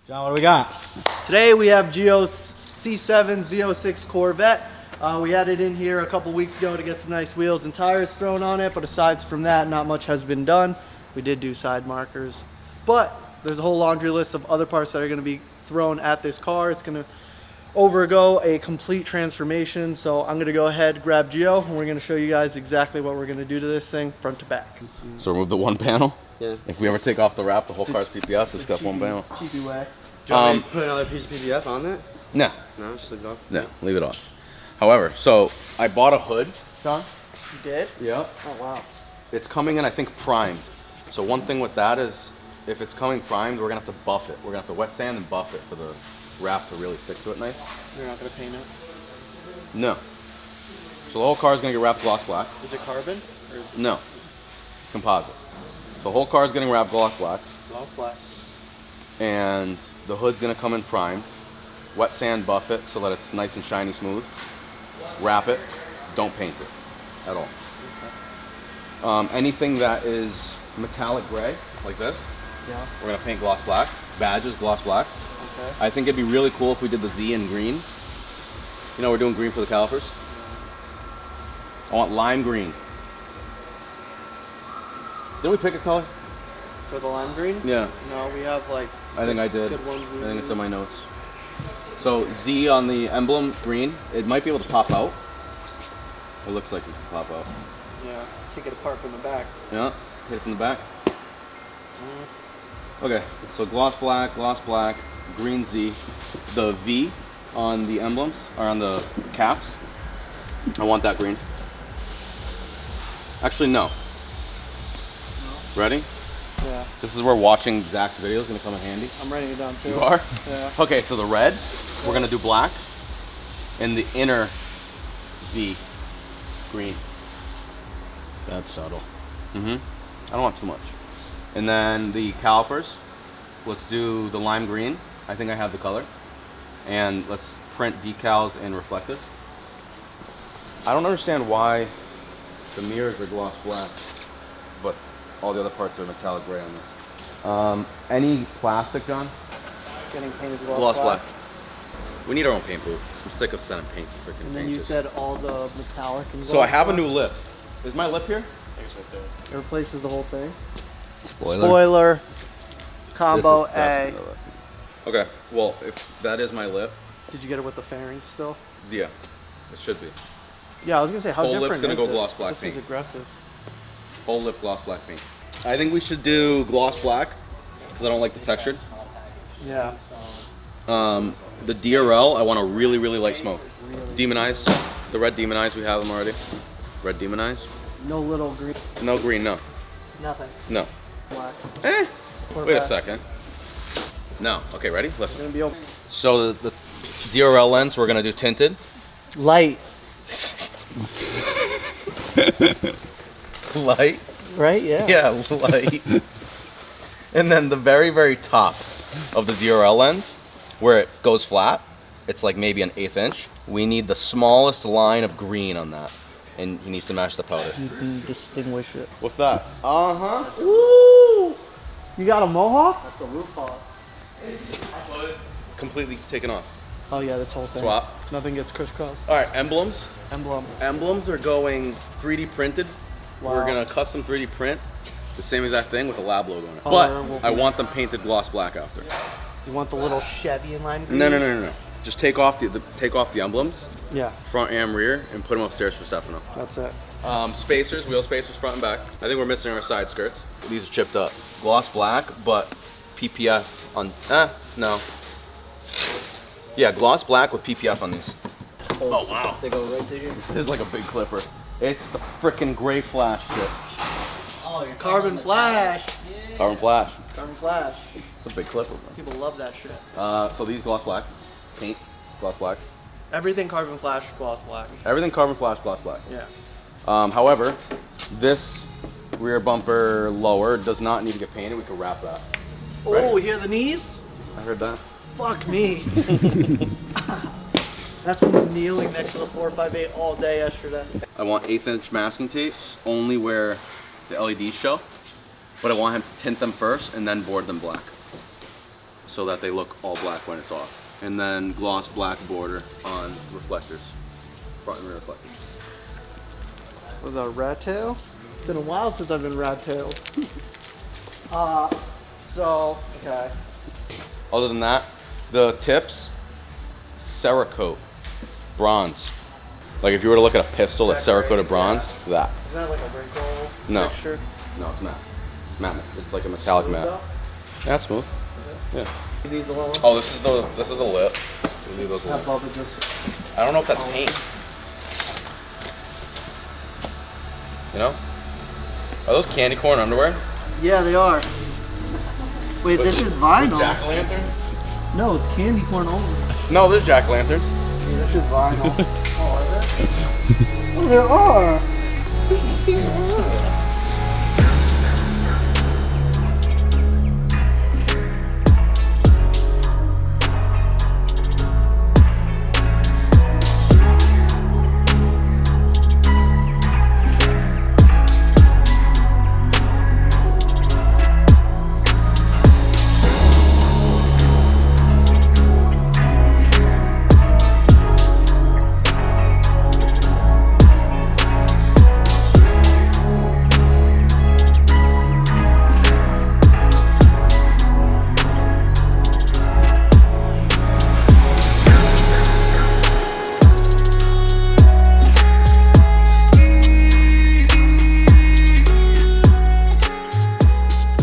John, what do we got? Today we have Gio's C7 Z06 Corvette. We had it in here a couple weeks ago to get some nice wheels and tires thrown on it, but aside from that, not much has been done. We did do side markers, but there's a whole laundry list of other parts that are going to be thrown at this car. It's going to overgo a complete transformation, so I'm going to go ahead, grab Gio, and we're going to show you guys exactly what we're going to do to this thing front to back. So remove the one panel? Yeah. If we ever take off the wrap, the whole car's PPF, just got one panel. Cheapy way. Do you want me to put another piece of PPF on that? No. No, just leave it off? No, leave it off. However, so I bought a hood. John, you did? Yeah. Oh, wow. It's coming in, I think, primed. So one thing with that is, if it's coming primed, we're gonna have to buff it. We're gonna have to wet sand and buff it for the wrap to really stick to it nice. You're not going to paint it? No. So the whole car is gonna get wrapped gloss black. Is it carbon? Or No. It's composite. So the whole car is getting wrapped gloss black. gloss black? And the hood's gonna come in primed. Wet sand buff it so that it's nice and shiny smooth. Wrap it. Don't paint it at all. Okay. Anything that is metallic gray, like this, Yeah. we're gonna paint gloss black. Badges, gloss black. Okay. I think it'd be really cool if we did the Z in green. You know, we're doing green for the calipers. I want lime green. Did we pick a color? For the lime green? Yeah, No, we have like. I think I did. Good ones. I think it's in my notes. So Z on the emblem, green. It might be able to pop out. It looks like it can pop out. Yeah. Take it apart from the back. Yeah, hit it from the back. Okay, so gloss black, green Z. The V on the emblems, or on the caps, I want that green. Actually, no. Ready? Yeah. This is where watching Zach's video is gonna come in handy. I'm writing it down too. You are? Yeah. Okay, so the red, we're gonna do black, and the inner V, green. That's subtle. I don't want too much. And then the calipers, let's do the lime green. I think I have the color. And let's print decals and reflective. I don't understand why the mirrors are gloss black, but all the other parts are metallic gray on this. Any plastic, John? Getting painted Gloss black. We need our own paint booth. I'm sick of sending paint to freaking And then you said all the metallic and So I have a black. new lip. Is my lip here? It replaces the whole thing. Spoiler. Spoiler. Combo This is A. definitely the lip. Okay, well, if that is my lip, Did you get it with the fairings still? yeah, it should be. Yeah, I was gonna say how Whole different lip's gonna is go it? gloss black This paint. is aggressive. Whole lip gloss black paint. I think we should do gloss black, because I don't like the textured. Yeah. The DRL, I want a really, really light smoke. Demon Eyes, the red Demon Eyes, we have them already. Red Demon Eyes. No little green. No green, no. Nothing. No. Black. Wait a Corvette. second. No. Okay, ready? It's Listen. gonna be open. So the DRL lens, we're gonna do tinted. Light. Light? Right? Yeah. Yeah, light. And then the very, very top of the DRL lens, where it goes flat, it's like maybe an 1/8 inch. We need the smallest line of green on that. And he needs to match the powder. You can distinguish it. What's that? Uh-huh. Ooh! You got a mohawk? That's the roof hawk. Completely taken off. Oh yeah, this whole thing. Swap. Nothing gets crisscrossed. All right, emblems. Emblem. Emblems are going 3D printed. Wow. We're gonna custom 3D print the same exact thing with a lab logo on it. Color will But I be- want them painted gloss black after. You want the little Chevy in lime green? No. Just take off the emblems, Yeah, front and rear, and put them upstairs for Stefano. that's it. Spacers, wheel spacers, front and back. I think we're missing our side skirts. These are chipped up. Gloss black, but PPF on. No. Yeah, gloss black with PPF on these. Oh wow. They go right to you. This is like a big clipper. It's the frickin' gray flash shit. Oh, your carbon flash. Carbon flash. Carbon flash. It's a big clipper, man. People love that shit. So these gloss black, paint, gloss black. Everything carbon flash, gloss black. Everything carbon flash, gloss black. Yeah. However, this rear bumper lower does not need to get painted. We could wrap that. Oh, hear the knees? I heard that. Fuck me. That's from kneeling next to the 458 all day yesterday. I want 1/8 inch masking tape only where the LEDs show, but I want him to tint them first and then board them black. so that they look all black when it's off. And then gloss black border on reflectors, front and rear reflectors. Was that a rat tail? It's been a while since I've been rat tailed. Okay. Other than that, the tips, Cerakote, bronze. Like if you were to look at a pistol that's Cerakoted bronze, that. Is that like a wrinkle No. texture? No, it's matte. It's matte. It's like a metallic Smooth matte. though? Yeah, it's smooth. Yeah. Leave these alone. Oh, this is the lip. We'll leave those How alone. above is this? I don't know if that's paint. You know? Are those candy corn underwear? Yeah, they are. Wait, this is vinyl. Jack-o'-lantern? No, it's candy corn only. No, there's jack-o'-lanterns. Yeah, this is vinyl. Oh, are there? Oh, there are.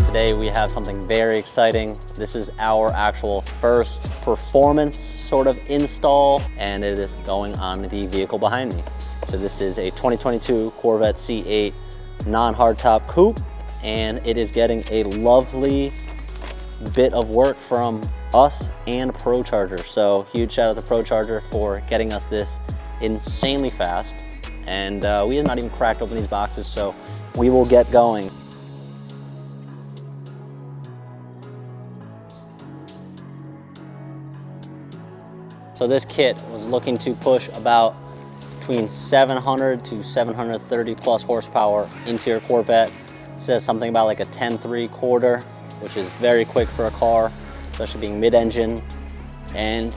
Today we have something very exciting. This is our actual first performance sort of install, and it is going on the vehicle behind me. So this is a 2022 Corvette C8 non-hardtop coupe, and it is getting a lovely bit of work from us and ProCharger. So huge shout out to ProCharger for getting us this insanely fast. And we have not even cracked open these boxes, so we will get going. So this kit was looking to push about between 700 to 730 plus horsepower into your Corvette. It says something about like a 10.75, which is very quick for a car, especially being mid-engine. And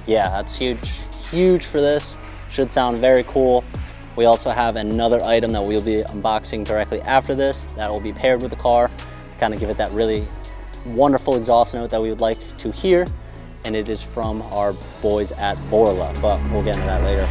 yeah, that's huge for this. Should sound very cool. We also have another item that we'll be unboxing directly after this that will be paired with the car to kind of give it that really wonderful exhaust note that we would like to hear. And it is from our boys at Borla, but we'll get into that later.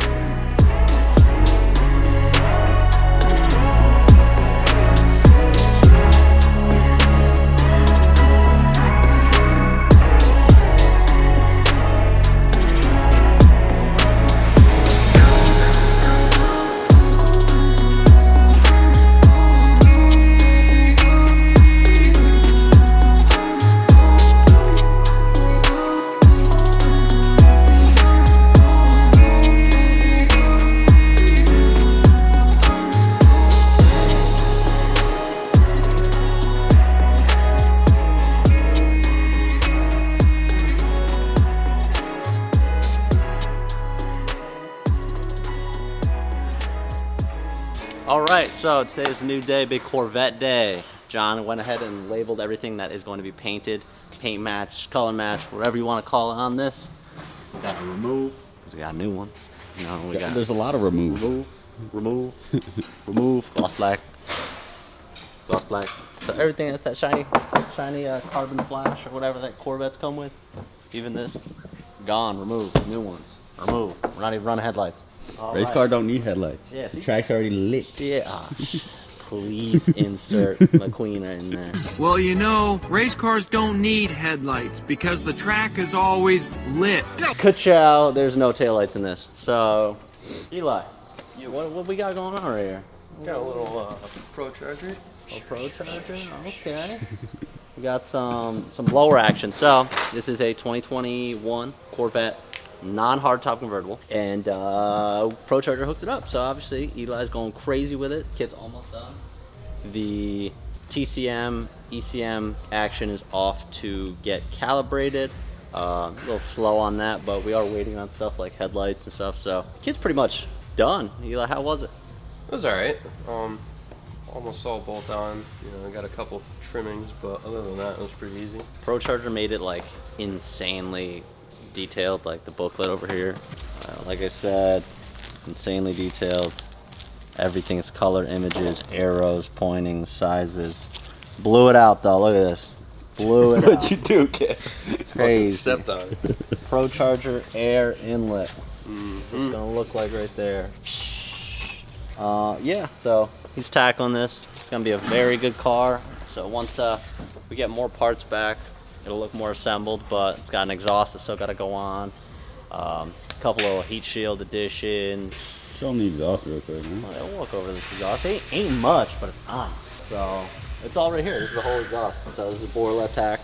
All right, so today is a new day, big Corvette day. John went ahead and labeled everything that is going to be painted, paint match, color match, whatever you want to call it on this. We got to remove, because we got new ones. You know, we got There's a lot of remove. remove, gloss black. So everything that's that shiny carbon flash or whatever that Corvettes come with, even this, gone, removed, new ones, remove. We're not even running headlights. Race car don't need headlights. Yeah, The track's already lit. Yeah. Please insert McQueen right in there. Well, you know, race cars don't need headlights because the track is always lit. Ka-chow, there's no taillights in this. So, Eli, what we got going on right here? Got a little ProCharger. A ProCharger, okay. We got some blower action. So, this is a 2021 Corvette non-hardtop convertible, and ProCharger hooked it up. So obviously Eli's going crazy with it. Kit's almost done. The TCM, ECM action is off to get calibrated. A little slow on that, but we are waiting on stuff like headlights and stuff. So kit's pretty much done. Eli, how was it? It was alright. almost all bolt on. You know, I got a couple trimmings, but other than that, it was pretty easy. Pro Charger made it like insanely detailed, like the booklet over here. Like I said, insanely detailed. Everything is color images, arrows, pointing, sizes. Blew it out though, look at this. Blew it out. What'd you do, kid? Crazy. Stepped on it. Pro Charger air inlet. It's gonna look like right there. Yeah, so he's tackling this. It's gonna be a very good car. So once we get more parts back, it'll look more assembled, but it's got an exhaust that's still gotta go on. A couple of heat shield additions. Show them the exhaust real quick, man. I'll walk over this exhaust. Ain't much, but it's on. So it's all right here. This is the whole exhaust. So this is a Borla attack.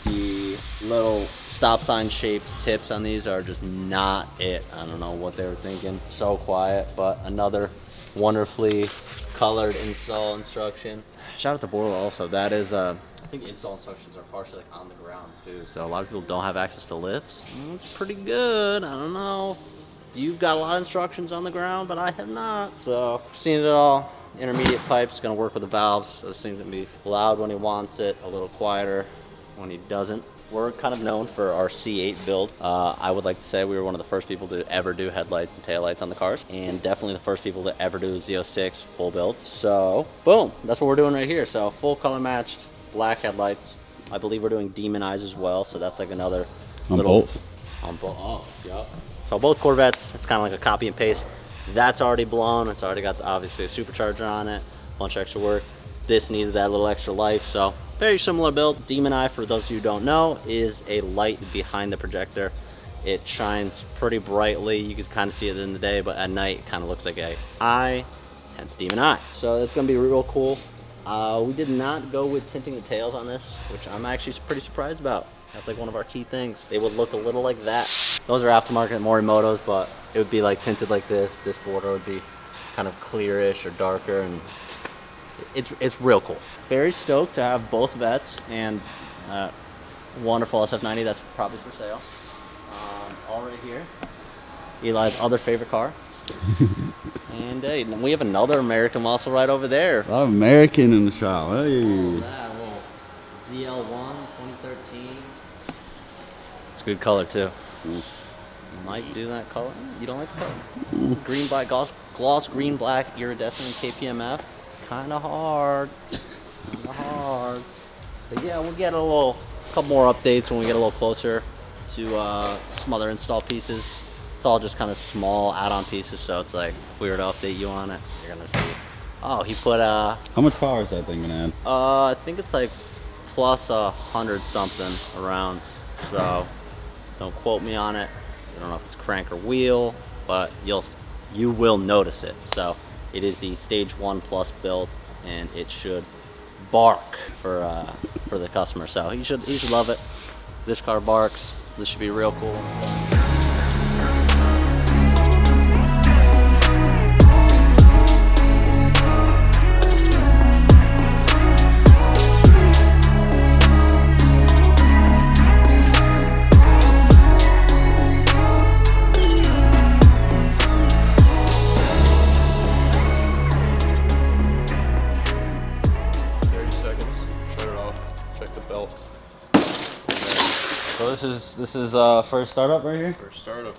The little stop sign shaped tips on these are just not it. I don't know what they were thinking. So quiet, but another wonderfully colored install instruction. Shout out to Borla also. That is, I think install instructions are partially like on the ground too. So a lot of people don't have access to lifts. It's pretty good. I don't know. You've got a lot of instructions on the ground, but I have not. So seen it all. Intermediate pipes, gonna work with the valves. So this thing's gonna be loud when he wants it, a little quieter when he doesn't. We're kind of known for our C8 build. I would like to say we were one of the first people to ever do headlights and taillights on the cars, and definitely the first people to ever do Z06 full build. So boom, that's what we're doing right here. So full color matched black headlights. I believe we're doing Demon Eyes as well, so that's like another On little both? on both. Oh, yep. So both Corvettes, it's kind of like a copy and paste. That's already blown. It's already got obviously a supercharger on it, a bunch of extra work. This needed that little extra life, so very similar build. Demon Eye, for those of you who don't know, is a light behind the projector. It shines pretty brightly. You can kind of see it in the day, but at night it kind of looks like a eye, hence Demon Eye. So it's gonna be real cool. We did not go with tinting the tails on this, which I'm actually pretty surprised about. That's like one of our key things. They would look a little like that. Those are aftermarket Morimotos, but it would be like tinted like this. This border would be kind of clearish or darker, and it's real cool. Very stoked to have both Vettes and wonderful SF90 that's probably for sale. All right here. Eli's other favorite car. And we have another American muscle right over there. A lot of American in the shop. Hey. Oh, that little ZL1 2013. It's a good color too. Might do that color. You don't like the color? Green black, gloss green black, iridescent KPMF. Kind of hard. Kind of hard. But yeah, we'll get couple more updates when we get a little closer to some other install pieces. It's all just kind of small add-on pieces, so it's like if we were to update you on it, you're gonna see. Oh, he put How much power is that thing gonna add? I think it's like plus 100 something around. So don't quote me on it. I don't know if it's crank or wheel, but you will notice it. So it is the stage 1 plus build, and it should bark for the customer. So he should love it. This car barks. This should be real cool. 30 seconds, shut it off, check the belt. So this is first startup right here? First startup.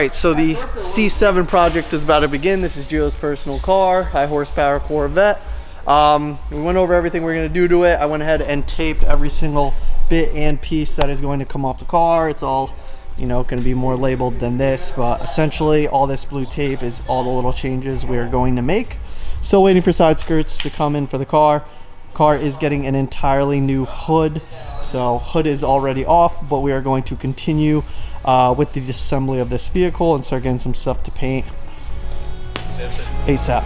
right, so the C7 project is about to begin. This is Gio's personal car, high horsepower Corvette. We went over everything we're gonna do to it. I went ahead and taped every single bit and piece that is going to come off the car. It's all, you know, gonna be more labeled than this, but essentially all this blue tape is all the little changes we're going to make. Still waiting for side skirts to come in for the car. Car is getting an entirely new hood, so hood is already off, but we are going to continue with the assembly of this vehicle and start getting some stuff to paint ASAP.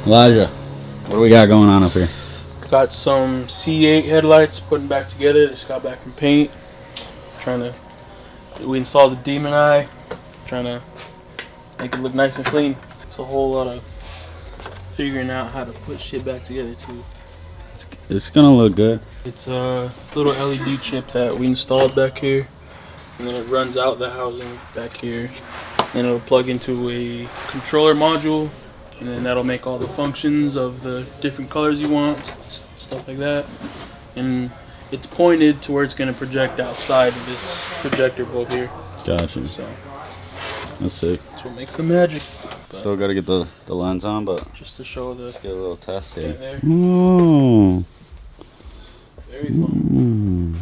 Elijah, what do we got going on up here? Got some C8 headlights putting back together. Just got back in paint. We installed the Demon Eye. Trying to make it look nice and clean. It's a whole lot of figuring out how to put shit back together too. It's gonna look good. It's a little LED chip that we installed back here, and then it runs out the housing back here. Then it'll plug into a controller module, and then that'll make all the functions of the different colors you want, stuff like that. And it's pointed to where it's going to project outside of this projector bulb here. Gotcha. So that's sick. that's what makes the magic. But Still got to get the lens on, but just to show the let's get a little test here. right there. Oh. Very fun.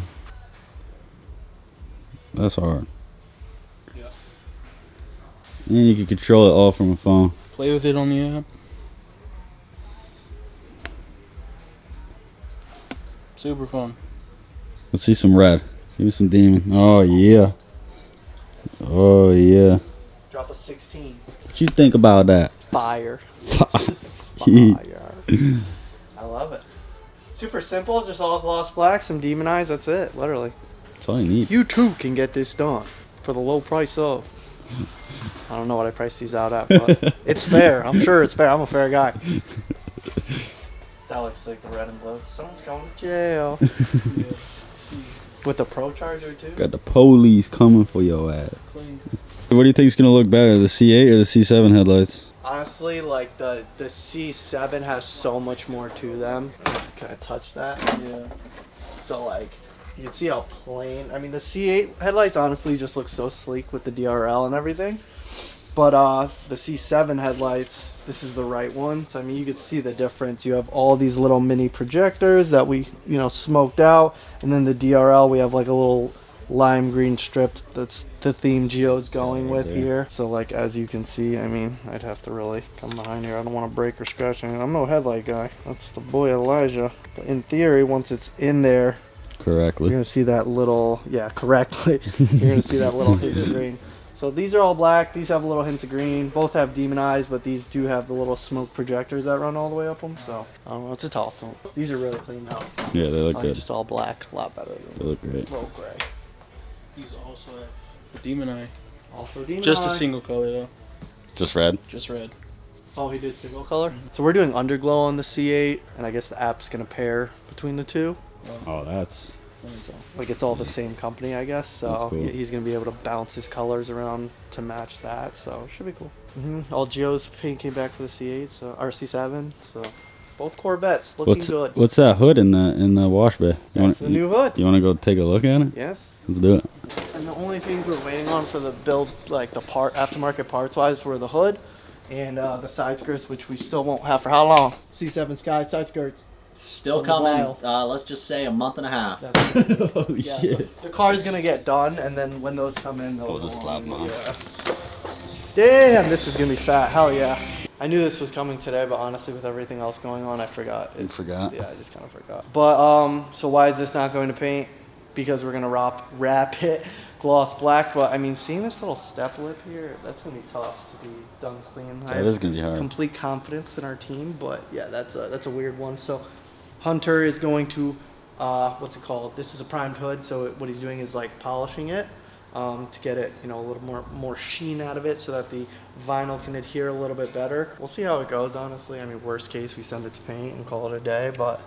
That's hard. Yeah. And you can control it all from a phone. Play with it on the app. Super fun. Let's see some red. Give me some demon. Oh yeah. Oh yeah. Drop a 16. What you think about that? Fire. Heat. Fire. I love it. Super simple, just all gloss black, some Demon Eyes, that's it, literally. That's all you need. You too can get this done for the low price of. I don't know what I priced these out at, but it's fair. I'm sure it's fair. I'm a fair guy. That looks like the red and blue. Someone's going to jail. With the Pro Charger too? Got the police coming for your ass. Clean. What do you think is gonna look better, the C8 or the C7 headlights? Honestly, like the C7 has so much more to them. Can I touch that? Yeah. So like, you can see how plain. I mean, the C8 headlights honestly just look so sleek with the DRL and everything. But the C7 headlights, this is the right one. So I mean, you can see the difference. You have all these little mini projectors that we, you know, smoked out, and then the DRL we have like a little lime green strip. That's the theme Gio's going with here. So like, as you can see, I mean, I'd have to really come behind here. I don't want to break or scratch anything. I'm no headlight guy. That's the boy Elijah. But in theory, once it's in there, Correctly. you're gonna see that little, yeah, correctly. You're gonna see that little hint of green. So these are all black. These have a little hint of green. Both have Demon Eyes, but these do have the little smoke projectors that run all the way up them. So I don't know. It's a toss up. These are really clean out. Yeah, they look good. Just all black, a lot better They than look great. low gray. These also have the Demon Eye. Also Demon Just Eye. a single color though. Just red? Just red. Oh, he did single color. So we're doing underglow on the C8, and I guess the app's gonna pair between the two. Oh, that's... Like it's all the same company, I guess. So That's cool. he's gonna be able to bounce his colors around to match that. So it should be cool. All Gio's paint came back for the C8, so or C7. So Both Corvettes looking good. What's that hood in the wash bay? That's the new hood. You want to go take a look at it? Yes. Let's do it. And the only things we're waiting on for the build, like the aftermarket parts wise, were the hood and the side skirts, which we still won't have for how long? C7 Sky side skirts. Still coming. Let's just say a month and a half. Holy Yeah, shit. so the car is gonna get done, and then when those come in, they'll We'll just slap them on. Yeah. Damn, this is gonna be fat. Hell yeah. I knew this was coming today, but honestly, with everything else going on, I forgot. You forgot? Yeah, I just kind of forgot. But so why is this not going to paint? Because we're gonna wrap it gloss black. But I mean, seeing this little step lip here, that's gonna be tough to be done clean. That is gonna be hard. Complete confidence in our team, but yeah, that's a weird one. So Hunter is going to what's it called? This is a primed hood, so what he's doing is like polishing it to get it, you know, a little more sheen out of it, so that the vinyl can adhere a little bit better. We'll see how it goes, honestly. I mean, worst case, we send it to paint and call it a day, but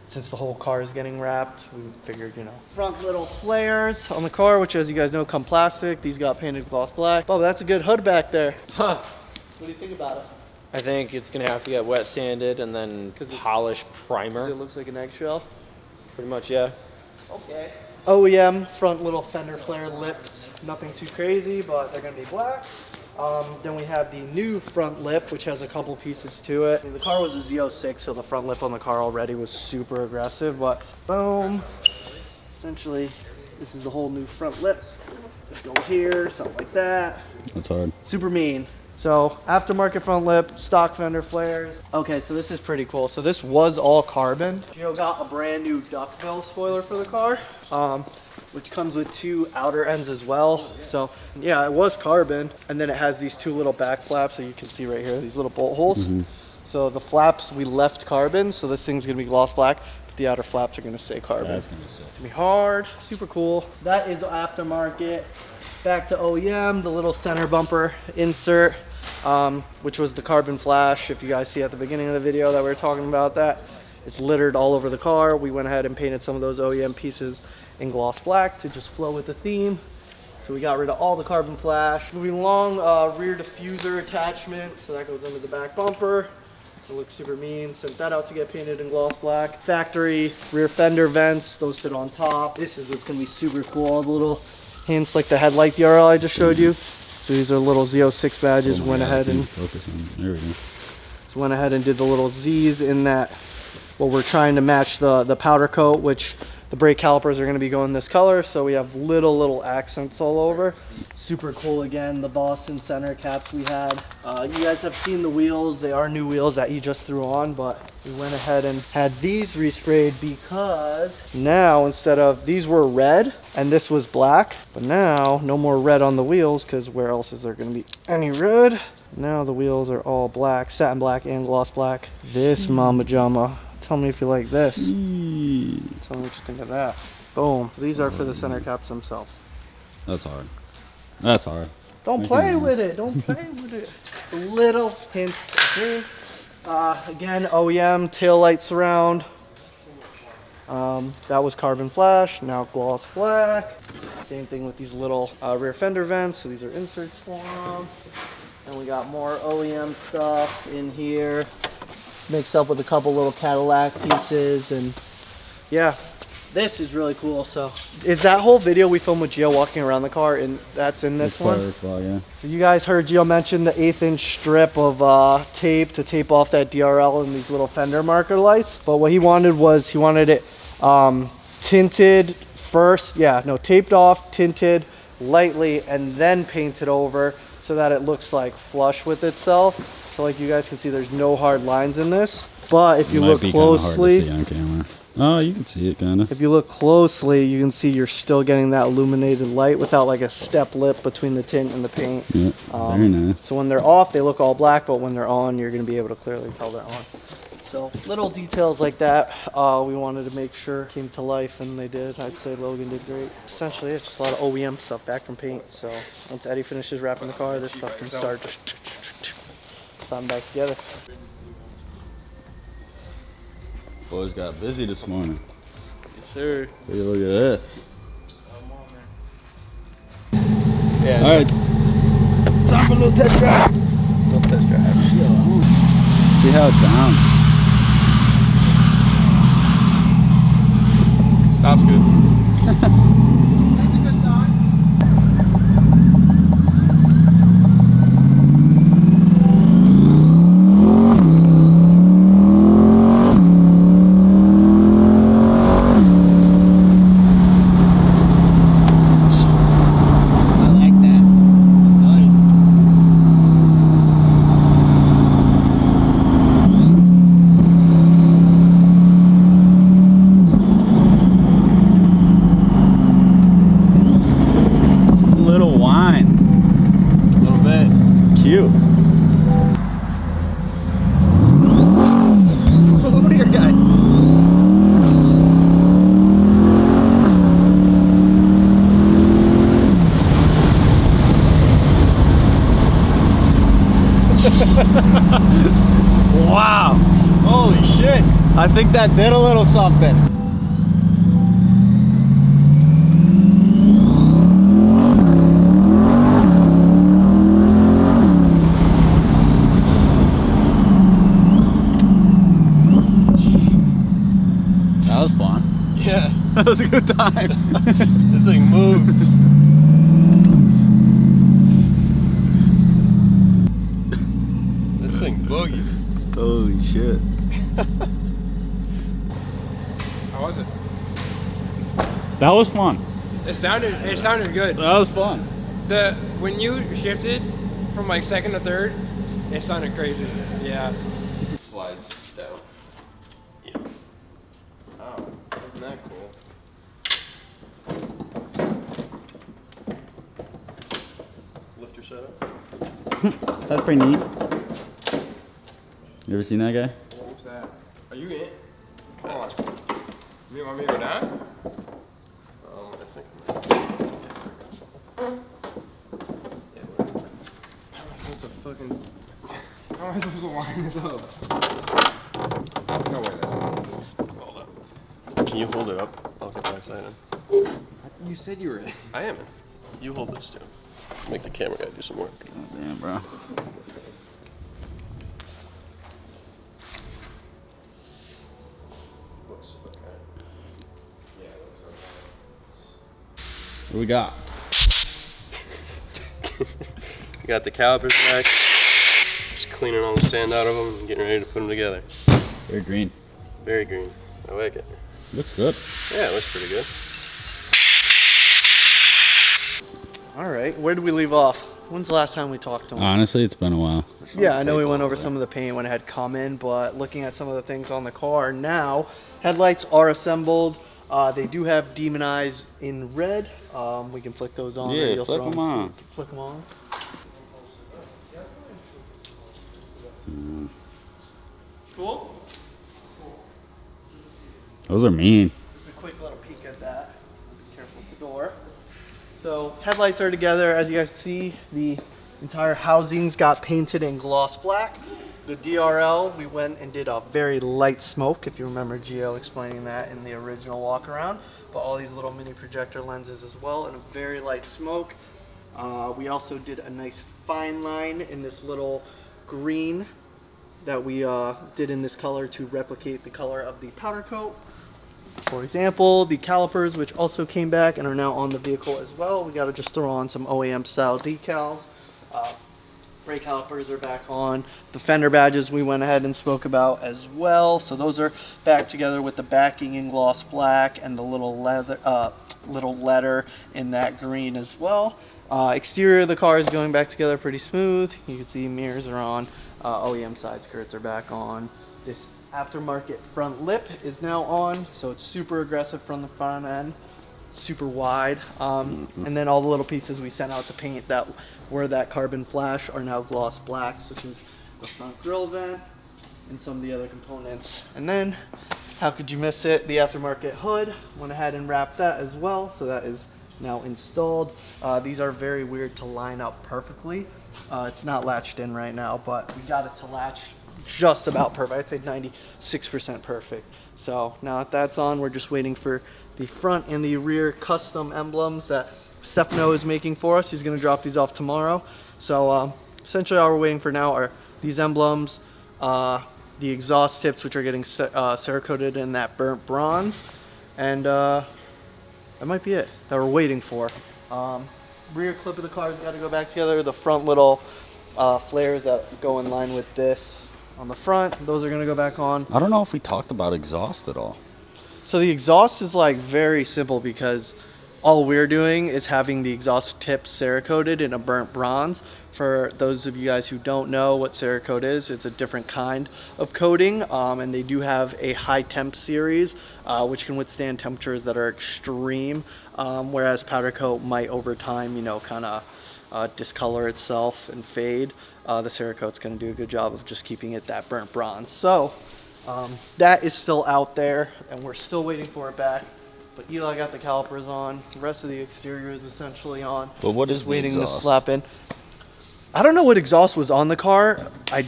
since the whole car is getting wrapped, we figured, you know. Front little flares on the car, which, as you guys know, come plastic. These got painted gloss black. Oh, that's a good hood back there. Huh. What do you think about it? I think it's gonna have to get wet sanded and then polish primer. It looks like an eggshell. Pretty much, yeah. Okay. OEM front little fender flare lips. Nothing too crazy, but they're gonna be black. Then we have the new front lip, which has a couple pieces to it. I mean, the car was a Z06, so the front lip on the car already was super aggressive, but boom. Essentially, this is a whole new front lip. This goes here, something like that. That's hard. Super mean. So aftermarket front lip, stock fender flares. Okay, so this is pretty cool. So this was all carbon. Gio got a brand new duckbill spoiler for the car, which comes with two outer ends as well. So yeah, it was carbon. And then it has these two little back flaps that you can see right here, these little bolt holes. So the flaps, we left carbon. So this thing's gonna be gloss black, but the outer flaps are gonna stay carbon. That's gonna be sick. It's gonna be hard, super cool. That is aftermarket. Back to OEM, the little center bumper insert, which was the carbon flash. If you guys see at the beginning of the video that we were talking about that, it's littered all over the car. We went ahead and painted some of those OEM pieces in gloss black to just flow with the theme. So we got rid of all the carbon flash. Moving along, rear diffuser attachment. So that goes under the back bumper. It looks super mean. Sent that out to get painted in gloss black. Factory rear fender vents, those sit on top. This is what's gonna be super cool. All the little hints like the headlight DRL I just showed you. So these are little Z06 badges. Went ahead and there we go. so went ahead and did the little Z's in that. Well, we're trying to match the powder coat, which the brake calipers are going to be going this color. So we have little accents all over. Super cool. Again, the Boston center caps we had. You guys have seen the wheels. They are new wheels that you just threw on, but we went ahead and had these resprayed because now instead of, these were red and this was black, but now no more red on the wheels, because where else is there going to be any red? Now the wheels are all black, satin black and gloss black. This mama jama. Tell me if you like this. Tell me what you think of that. Boom. These are for the center caps themselves. That's hard. That's hard. Don't play with it. Don't play with it. Little hints of green. Again, OEM tail light surround. That was carbon flash. Now gloss black. Same thing with these little rear fender vents. So these are inserts for them. And we got more OEM stuff in here, mixed up with a couple little Cadillac pieces. And yeah, this is really cool. So is that whole video we filmed with Gio walking around the car, and that's in this one? Yeah. So you guys heard Gio mention the 1/8" strip of tape to tape off that DRL and these little fender marker lights. But what he wanted was, he wanted it tinted first. Yeah, no, taped off, tinted lightly, and then painted over, so that it looks like flush with itself. So like you guys can see, there's no hard lines in this. But if you look closely, on camera. Oh, you can see it kind of. if you look closely, you can see you're still getting that illuminated light without like a step lip between the tint and the paint. Yeah, very nice. So when they're off, they look all black, but when they're on, you're going to be able to clearly tell they're on. So little details like that, we wanted to make sure came to life, and they did. I'd say Logan did great. Essentially, it's just a lot of OEM stuff back from paint. So once Eddie finishes wrapping the car, this stuff can start just slapping back together. Boys got busy this morning. Yes, sir. Take a look at this. Yeah. All right. Time for a little test drive. Little test drive. See how it sounds. Stop's good. That's a good sign. I like that. It's nice. Just a little whine. A little bit. It's cute. Look at your guy. Wow. Holy shit. I think that did a little something. That was fun. Yeah. That was a good time. This thing moves. This thing boogies. Holy shit. How was it? That was fun. It sounded good. That was fun. When you shifted from like second to third, it sounded crazy. Yeah. Slides down. Oh, isn't that cool? Lifter setup. That's pretty neat. You ever seen that guy? What's that? Are you in? Come on. You want me to go down? I think. What's a fucking... How am I supposed to line this up? No way, that's Hold up. Can you hold it up? I'll get back side in. You said you were in. I am in. You hold this too. Make the camera guy do some work. Oh, damn, bro. Looks okay. Yeah, it looks What we got? You got the calipers back. Just cleaning all the sand out of them and getting ready to put them together. Very green. Very green. I like it. Looks good. Yeah, it looks pretty good. All right, where did we leave off? When's the last time we talked to him? Honestly, it's been a while. Yeah, I know we went over some of the paint when it had come in, but looking at some of the things on the car now, headlights are assembled. They do have Demon Eyes in red. We can flick those on. Yeah, You'll flick throw them on. Flick them on. Cool. Those are mean. Just a quick little peek at that. Be careful with the door. So headlights are together. As you guys see, the entire housings got painted in gloss black. The DRL, we went and did a very light smoke, if you remember Gio explaining that in the original walk around. But all these little mini projector lenses as well, and a very light smoke. We also did a nice fine line in this little green that we did in this color to replicate the color of the powder coat. For example, the calipers, which also came back and are now on the vehicle as well. We got to just throw on some OEM style decals. Brake calipers are back on. The fender badges we went ahead and spoke about as well. So those are back together with the backing in gloss black and the little letter in that green as well. Exterior of the car is going back together pretty smooth. You can see mirrors are on. OEM side skirts are back on. This aftermarket front lip is now on, so it's super aggressive from the front end, super wide. And then all the little pieces we sent out to paint that were that carbon flash are now gloss black, such as the front grille vent and some of the other components. And then, how could you miss it? The aftermarket hood, went ahead and wrapped that as well, so that is now installed. These are very weird to line up perfectly. It's not latched in right now, but we got it to latch just about perfect. I'd say 96% perfect. So now that that's on, we're just waiting for the front and the rear custom emblems that Stefano is making for us. He's going to drop these off tomorrow. So essentially all we're waiting for now are these emblems, the exhaust tips, which are getting Cerakoted in that burnt bronze, And that might be it that we're waiting for. Rear clip of the car's got to go back together. The front little flares that go in line with this on the front, those are going to go back on. I don't know if we talked about exhaust at all. So the exhaust is like very simple because all we're doing is having the exhaust tip Cerakoted in a burnt bronze. For those of you guys who don't know what Cerakote is, it's a different kind of coating, and they do have a high temp series, which can withstand temperatures that are extreme, whereas powder coat might over time, you know, kind of discolor itself and fade. The Cerakote's going to do a good job of just keeping it that burnt bronze. So that is still out there, and we're still waiting for it back. But Eli got the calipers on. The rest of the exterior is essentially on. But what just is the waiting exhaust? to slap in. I don't know what exhaust was on the car. I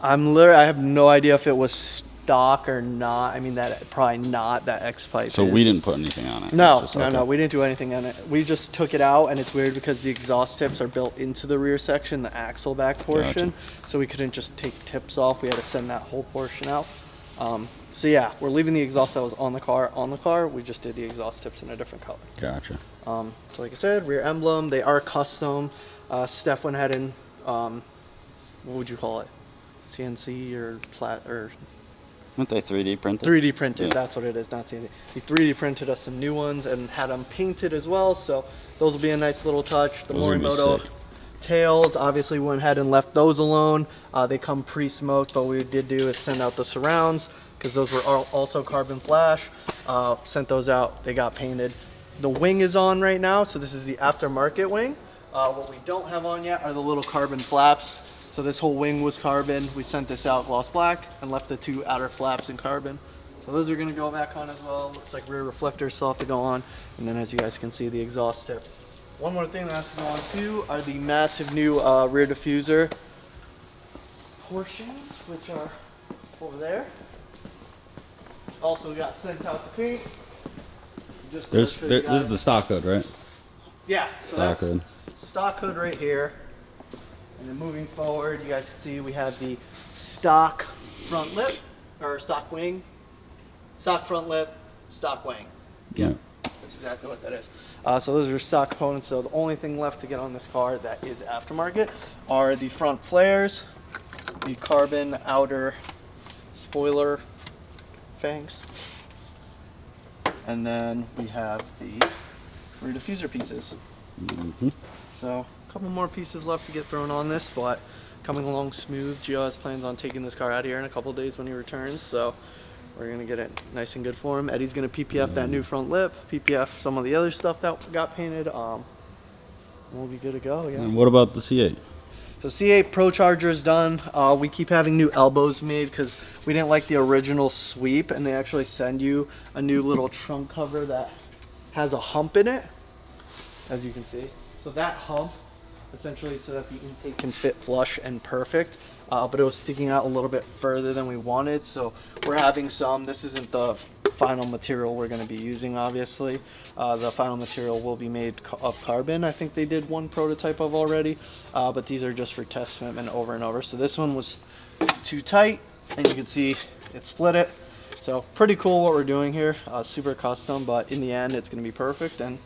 have no idea if it was stock or not. I mean, that probably not. That X pipe. So we didn't put anything on it. No, no, we didn't do anything on it. We just took it out, and it's weird because the exhaust tips are built into the rear section, the axle back portion. Gotcha. So we couldn't just take tips off. We had to send that whole portion out. So yeah, we're leaving the exhaust that was on the car. We just did the exhaust tips in a different color. Gotcha. So like I said, rear emblem, they are custom. Steph went ahead and, what would you call it? CNC or flat or? Weren't they 3D printed? 3D printed, Yeah. that's what it is, not CNC. He 3D printed us some new ones and had them painted as well, so those will be a nice little touch. The Those are gonna be Morimoto sick. tails, obviously went ahead and left those alone. They come pre-smoked, but what we did do is send out the surrounds because those were also carbon flash. Sent those out, they got painted. The wing is on right now, so this is the aftermarket wing. What we don't have on yet are the little carbon flaps. So this whole wing was carbon. We sent this out gloss black and left the two outer flaps in carbon. So those are gonna go back on as well. Looks like rear reflectors still have to go on. And then as you guys can see, the exhaust tip. One more thing that has to go on too are the massive new rear diffuser portions, which are over there. Also got sent out to paint. Just to show you This guys. is the stock hood, right? Yeah, so Stock that's hood. stock hood right here. And then moving forward, you guys can see we have the stock front lip, or stock wing. Stock front lip, stock wing. Yeah. That's exactly what that is. So those are stock components. So the only thing left to get on this car that is aftermarket are the front flares, the carbon outer spoiler fangs, and then we have the rear diffuser pieces. Mm-hmm. So a couple more pieces left to get thrown on this, but coming along smooth. Gio has plans on taking this car out of here in a couple days when he returns, so we're gonna get it nice and good for him. Eddie's gonna PPF that new front lip, PPF some of the other stuff that got painted. We'll be good to go. Yeah. And what about the C8? So C8 Pro Charger is done. We keep having new elbows made because we didn't like the original sweep, and they actually send you a new little trunk cover that has a hump in it, as you can see. So that hump essentially so that the intake can fit flush and perfect, but it was sticking out a little bit further than we wanted, so we're having some. This isn't the final material we're going to be using, obviously. The final material will be made of carbon. I think they did one prototype of already, but these are just for test and over and over. So this one was too tight, and you can see it split it. So pretty cool what we're doing here. Super custom, but in the end it's going to be perfect and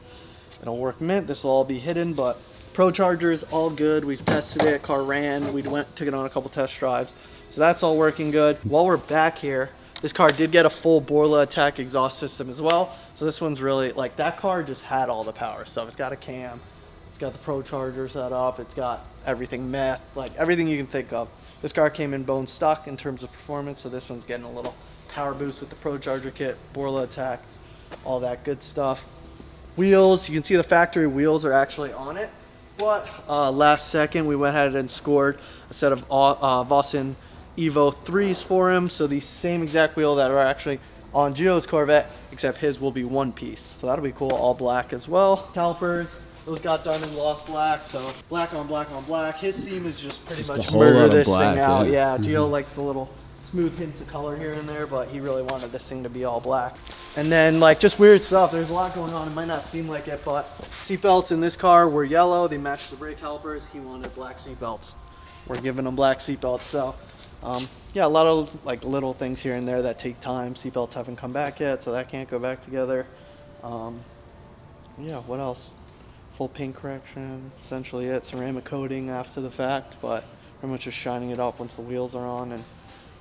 it'll work mint. This will all be hidden, but Pro Charger is all good. We've tested it, car ran, we took it on a couple test drives. So that's all working good. While we're back here, this car did get a full Borla Attack exhaust system as well. So this one's really, like, that car just had all the power stuff. It's got a cam, it's got the Pro Charger set up, it's got everything meth, like everything you can think of. This car came in bone stock in terms of performance, so this one's getting a little power boost with the Pro Charger kit, Borla Attack, all that good stuff. Wheels, you can see the factory wheels are actually on it. But last second we went ahead and scored a set of Vossen Evo 3s for him. So the same exact wheel that are actually on Gio's Corvette, except his will be one piece. So that'll be cool, all black as well. Calipers, those got done in gloss black, so black on black on black. His theme is just pretty much a whole lot murder of this black, thing out. yeah. Yeah, Gio likes the little smooth hints of color here and there, but he really wanted this thing to be all black. And then like just weird stuff, there's a lot going on. It might not seem like it, but seatbelts in this car were yellow, they matched the brake calipers. He wanted black seatbelts. We're giving him black seatbelts. So Yeah, a lot of like little things here and there that take time. Seatbelts haven't come back yet, so that can't go back together. Yeah, what else? Full paint correction, essentially it. Ceramic coating after the fact, but pretty much just shining it up once the wheels are on and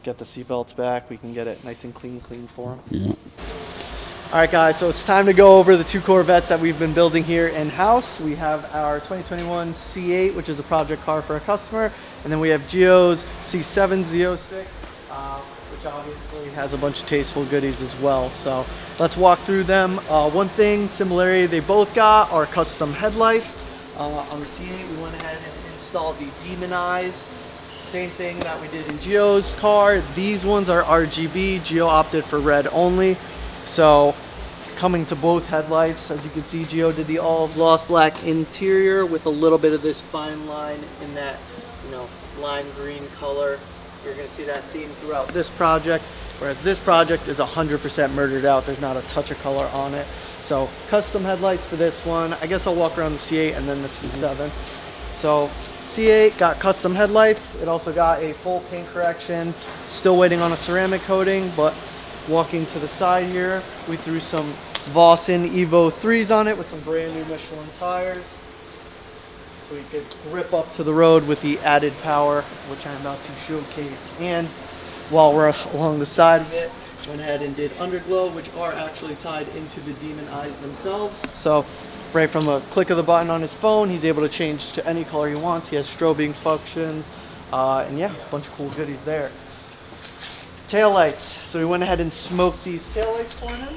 get the seatbelts back. We can get it nice and clean for them. Yeah. All right, guys, so it's time to go over the 2 Corvettes that we've been building here in-house. We have our 2021 C8, which is a project car for a customer, and then we have Gio's C7 Z06, which obviously has a bunch of tasteful goodies as well. So let's walk through them. One thing, similarity they both got are custom headlights. On the C8, we went ahead and installed the Demon Eyes. Same thing that we did in Gio's car. These ones are RGB. Gio opted for red only. So coming to both headlights, as you can see, Gio did the all gloss black interior with a little bit of this fine line in that, you know, lime green color. You're going to see that theme throughout this project, whereas this project is 100% murdered out. There's not a touch of color on it. So custom headlights for this one. I guess I'll walk around the C8 and then the C7. So C8 got custom headlights. It also got a full paint correction. Still waiting on a ceramic coating, but walking to the side here, we threw some Vossen Evo 3s on it with some brand new Michelin tires, so we could grip up to the road with the added power, which I'm about to showcase. And while we're along the side of it, went ahead and did underglow, which are actually tied into the Demon Eyes themselves. So right from a click of the button on his phone, he's able to change to any color he wants. He has strobing functions, and yeah, a bunch of cool goodies there. Taillights. So we went ahead and smoked these taillights for him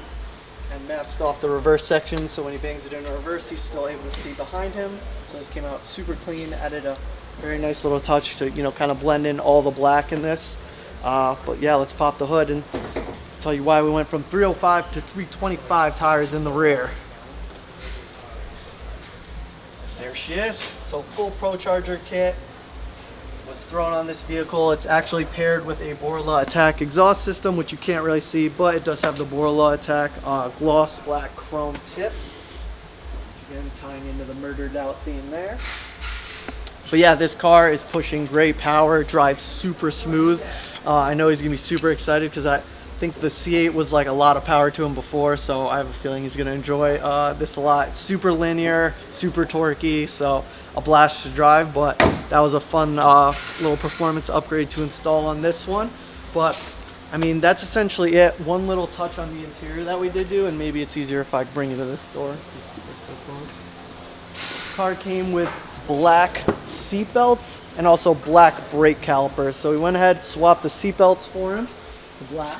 and masked off the reverse section, so when he bangs it in reverse, he's still able to see behind him. So this came out super clean, added a very nice little touch to, you know, kind of blend in all the black in this. But yeah, let's pop the hood and tell you why we went from 305 to 325 tires in the rear. There she is. So full Pro Charger kit was thrown on this vehicle. It's actually paired with a Borla Attack exhaust system, which you can't really see, but it does have the Borla Attack gloss black chrome tips. Again, tying into the murdered out theme there. But yeah, this car is pushing great power, drives super smooth. I know he's gonna be super excited because I think the C8 was like a lot of power to him before, so I have a feeling he's gonna enjoy this a lot. It's super linear, super torquey, so a blast to drive, but that was a fun little performance upgrade to install on this one. But I mean, that's essentially it. One little touch on the interior that we did do, and maybe it's easier if I bring it to this store. Car came with black seat belts and also black brake calipers. So we went ahead, swapped the seat belts for him, the black.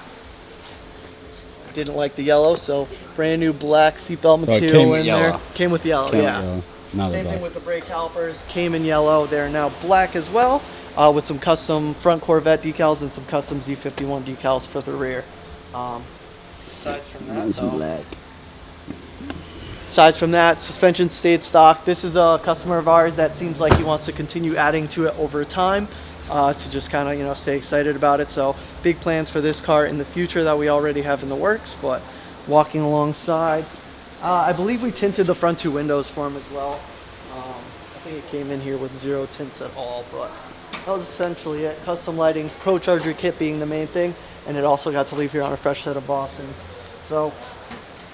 Didn't like the yellow, so brand new black seatbelt material in there. Came with yellow, yeah. Same thing with the brake calipers. Came in yellow. They're now black as well, with some custom front Corvette decals and some custom Z51 decals for the rear. Aside from that, suspension stayed stock. This is a customer of ours that seems like he wants to continue adding to it over time. To just kind of, you know, stay excited about it. So big plans for this car in the future that we already have in the works. But walking alongside, I believe we tinted the front 2 windows for him as well. I think it came in here with 0 tints at all, but that was essentially it. Custom lighting, Pro Charger kit being the main thing, and it also got to leave here on a fresh set of Boston. So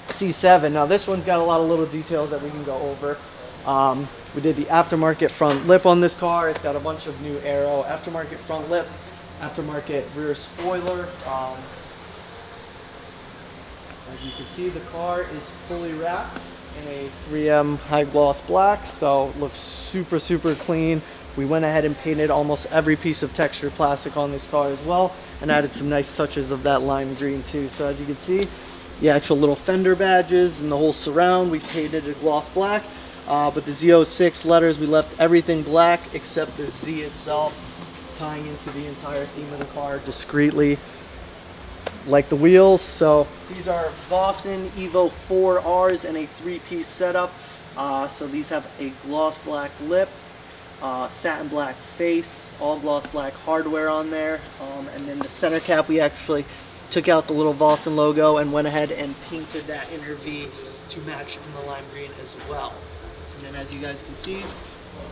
C7, now this one's got a lot of little details that we can go over. We did the aftermarket front lip on this car. It's got a bunch of new aero aftermarket front lip, aftermarket rear spoiler. As you can see, the car is fully wrapped in a 3M high gloss black, so it looks super, super clean. We went ahead and painted almost every piece of textured plastic on this car as well, and added some nice touches of that lime green too. So as you can see, the actual little fender badges and the whole surround, we painted a gloss black. But the Z06 letters, we left everything black except the Z itself, tying into the entire theme of the car discreetly, like the wheels. So these are Vossen Evo 4Rs in a 3-piece setup. So these have a gloss black lip, satin black face, all gloss black hardware on there, and then the center cap, we actually took out the little Vossen logo and went ahead and painted that inner V to match in the lime green as well. And then as you guys can see,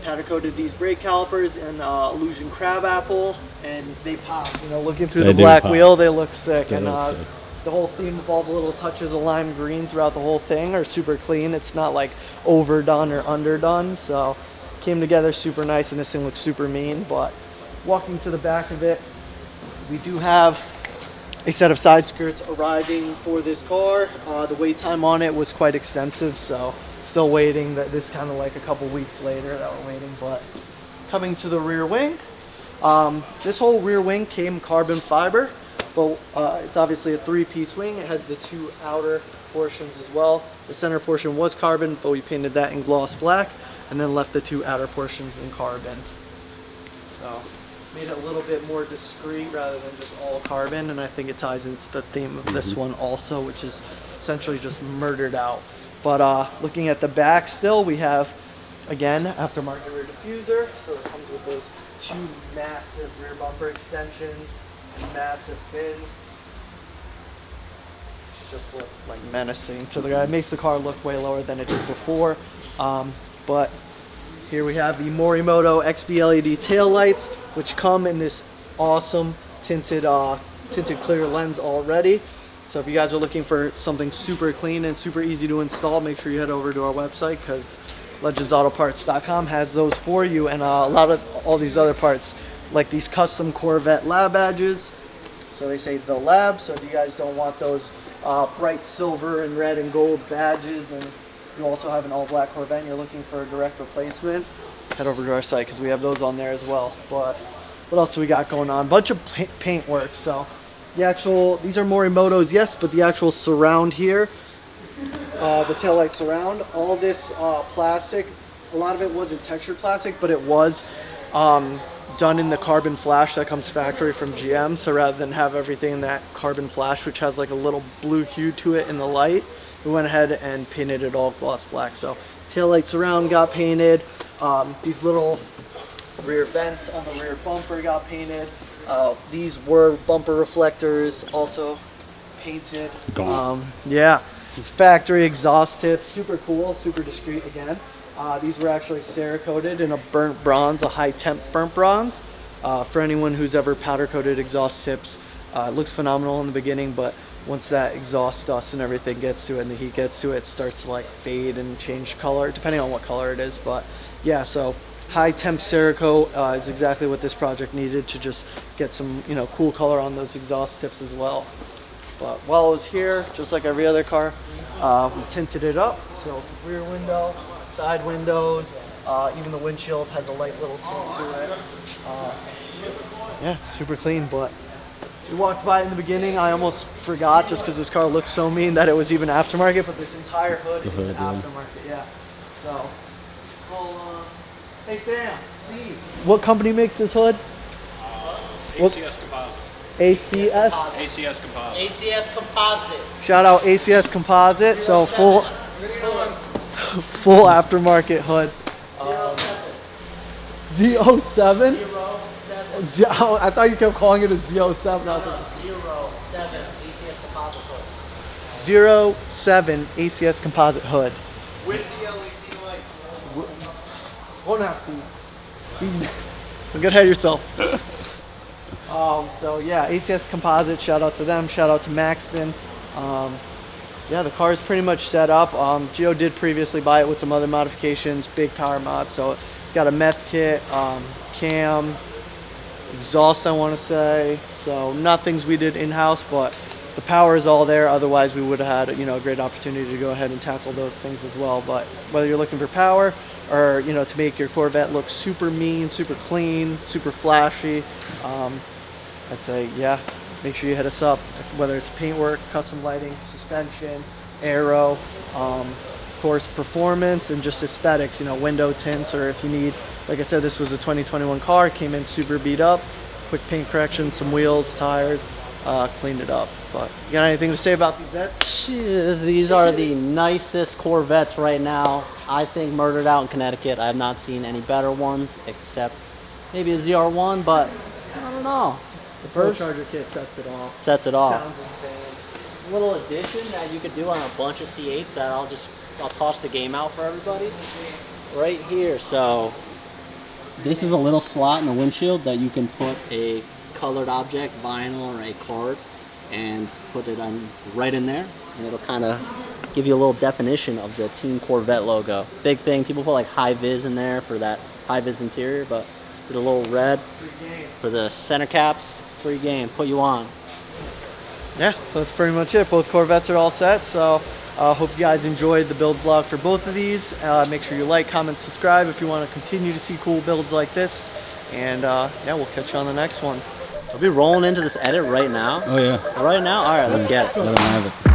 powder coated these brake calipers in illusion crabapple, and they pop. You know, looking through the black wheel, they look sick. And the whole theme of all the little touches of lime green throughout the whole thing are super clean. It's not like overdone or underdone, so came together super nice, and this thing looks super mean. But walking to the back of it, we do have a set of side skirts arriving for this car. The wait time on it was quite extensive, so still waiting. That this kind of like a couple weeks later that we're waiting. But coming to the rear wing, this whole rear wing came carbon fiber, but it's obviously a 3-piece wing. It has the 2 outer portions as well. The center portion was carbon, but we painted that in gloss black and then left the 2 outer portions in carbon. So made it a little bit more discreet rather than just all carbon, and I think it ties into the theme of this one also, which is essentially just murdered out. But looking at the back still, we have, again, aftermarket rear diffuser. So it comes with those 2 massive rear bumper extensions and massive fins. It's just look like menacing to the guy. It makes the car look way lower than it did before. But here we have the Morimoto XB LED taillights, which come in this awesome tinted clear lens already. So if you guys are looking for something super clean and super easy to install, make sure you head over to our website, because legendsautoparts.com has those for you, and a lot of all these other parts, like these custom Corvette lab badges. So they say the lab, so if you guys don't want those bright silver and red and gold badges, and you also have an all black Corvette and you're looking for a direct replacement, head over to our site, because we have those on there as well. But what else do we got going on? Bunch of paint work. So the actual, these are Morimoto's, yes, but the actual surround here, the taillight surround, all this plastic, a lot of it wasn't textured plastic, but it was done in the carbon flash that comes factory from GM. So rather than have everything in that carbon flash, which has like a little blue hue to it in the light, we went ahead and painted it all gloss black. So taillight surround got painted. These little rear vents on the rear bumper got painted. These were bumper reflectors, also painted. Yeah, factory exhaust tips, super cool, super discreet again. These were actually Cerakoted in a burnt bronze, a high temp burnt bronze. For anyone who's ever powder coated exhaust tips, it looks phenomenal in the beginning, but once that exhaust dust and everything gets to it and the heat gets to it, it starts to like fade and change color, depending on what color it is. But yeah, so high temp Cerakote is exactly what this project needed to just get some, you know, cool color on those exhaust tips as well. But while I was here, just like every other car, we tinted it up. So rear window, side windows, even the windshield has a light little tint to it. Yeah, super clean. But we walked by in the beginning, I almost forgot, just because this car looks so mean, that it was even aftermarket, but this entire hood is aftermarket, yeah. So, hey Sam, Steve, what company makes this hood? ACS Composite. ACS? ACS Composite. ACS Composite. Shout out ACS Composite. So full aftermarket hood. 07? I thought you kept calling it a 07. I was like, 07 ACS Composite hood. 07 ACS Composite hood. With the LED light. Hold on, Steve. Don't get ahead of yourself. So yeah, ACS Composite, shout out to them, shout out to Maxton. Yeah, the car is pretty much set up. Gio did previously buy it with some other modifications, big power mod. So it's got a meth kit, cam, exhaust, I want to say. So nothings we did in-house, but the power is all there. Otherwise we would have had, you know, a great opportunity to go ahead and tackle those things as well. But whether you're looking for power or, you know, to make your Corvette look super mean, super clean, super flashy, I'd say, yeah, make sure you hit us up, whether it's paintwork, custom lighting, suspension, aero, of course, performance, and just aesthetics, you know, window tints, or if you need, like I said, this was a 2021 car, came in super beat up, quick paint correction, some wheels, tires, cleaned it up. But you got anything to say about these vets? These are the nicest Corvettes right now. I think murdered out in Connecticut. I have not seen any better ones, except maybe a ZR1, but I don't know. The Pro-Charger kit sets it off. Sets it off. Sounds insane. A little addition that you could do on a bunch of C8s that I'll toss the game out for everybody right here. So This is a little slot in the windshield that you can put a colored object, vinyl or a card, and put it on right in there, and it'll kind of give you a little definition of the Team Corvette logo. Big thing, people put like high vis in there for that high vis interior, but did a little red for the center caps. Free game, put you on. Yeah, so that's pretty much it. Both Corvettes are all set, so hope you guys enjoyed the build vlog for both of these. Make sure you like, comment, subscribe if you want to continue to see cool builds like this. And yeah, we'll catch you on the next one. Are we rolling into this edit right now? Oh yeah. Right now? All right, let's get it. Let him have it.